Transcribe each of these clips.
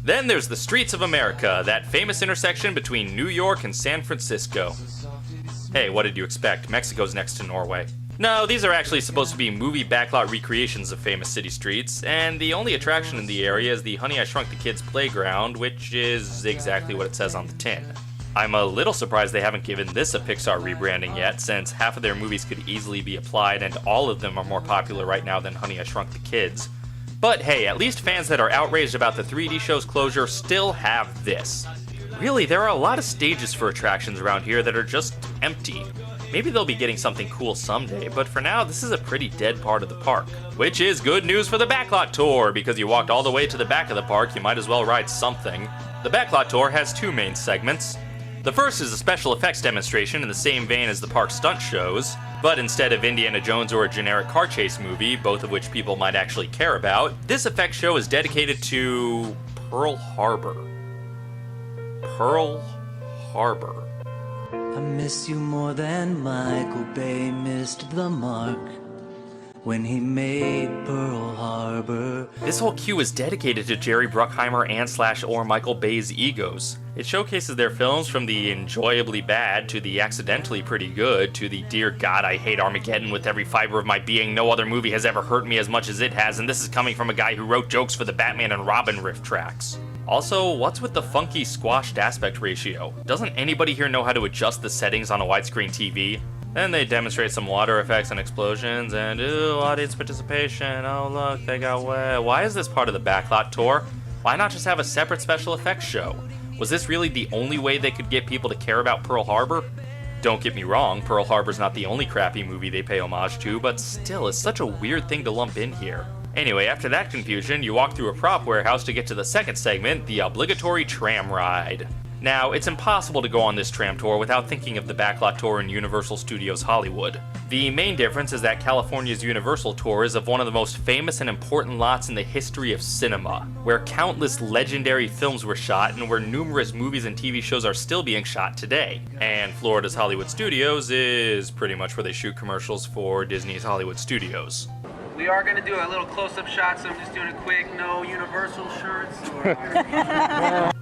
Then there's the Streets of America, that famous intersection between New York and San Francisco. Hey, what did you expect? Mexico's next to Norway. No, these are actually supposed to be movie backlot recreations of famous city streets, and the only attraction in the area is the Honey I Shrunk the Kids playground, which is exactly what it says on the tin. I'm a little surprised they haven't given this a Pixar rebranding yet, since half of their movies could easily be applied and all of them are more popular right now than Honey I Shrunk the Kids. But hey, at least fans that are outraged about the 3D show's closure still have this. Really, there are a lot of stages for attractions around here that are just empty. Maybe they'll be getting something cool someday, but for now, this is a pretty dead part of the park. Which is good news for the Backlot Tour, because you walked all the way to the back of the park, you might as well ride something. The Backlot Tour has two main segments. The first is a special effects demonstration in the same vein as the park stunt shows, but instead of Indiana Jones or a generic car chase movie, both of which people might actually care about, this effects show is dedicated to Pearl Harbor. Pearl Harbor. I miss you more than Michael Bay missed the mark when he made Pearl Harbor. This whole queue is dedicated to Jerry Bruckheimer and / or Michael Bay's egos. It showcases their films from the enjoyably bad to the accidentally pretty good to the dear God I hate Armageddon with every fiber of my being, no other movie has ever hurt me as much as it has, and this is coming from a guy who wrote jokes for the Batman and Robin riff tracks. Also, what's with the funky squashed aspect ratio? Doesn't anybody here know how to adjust the settings on a widescreen TV? Then they demonstrate some water effects and explosions, and ooh, audience participation, oh look, they got wet. Why is this part of the Backlot Tour? Why not just have a separate special effects show? Was this really the only way they could get people to care about Pearl Harbor? Don't get me wrong, Pearl Harbor's not the only crappy movie they pay homage to, but still, it's such a weird thing to lump in here. Anyway, after that confusion, you walk through a prop warehouse to get to the second segment, the obligatory tram ride. Now, it's impossible to go on this tram tour without thinking of the Backlot Tour in Universal Studios Hollywood. The main difference is that California's Universal Tour is of one of the most famous and important lots in the history of cinema, where countless legendary films were shot and where numerous movies and TV shows are still being shot today. And Florida's Hollywood Studios is pretty much where they shoot commercials for Disney's Hollywood Studios. We are going to do a little close-up shot, so I'm just doing a quick no Universal shirts.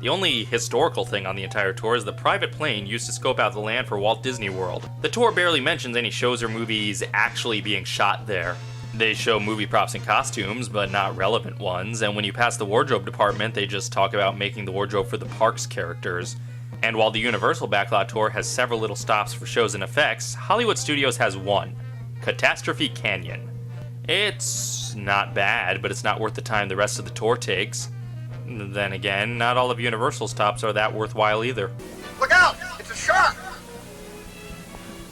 The only historical thing on the entire tour is the private plane used to scope out the land for Walt Disney World. The tour barely mentions any shows or movies actually being shot there. They show movie props and costumes, but not relevant ones, and when you pass the wardrobe department, they just talk about making the wardrobe for the park's characters. And while the Universal Backlot Tour has several little stops for shows and effects, Hollywood Studios has one, Catastrophe Canyon. It's not bad, but it's not worth the time the rest of the tour takes. Then again, not all of Universal's stops are that worthwhile either. Look out! It's a shark!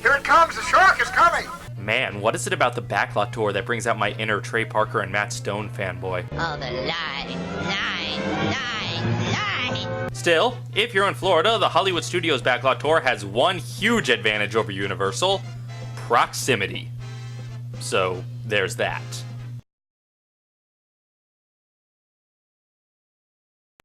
Here it comes! The shark is coming! Man, what is it about the Backlot Tour that brings out my inner Trey Parker and Matt Stone fanboy? Oh, the lie. Still, if you're in Florida, the Hollywood Studios Backlot Tour has one huge advantage over Universal: proximity. So, there's that.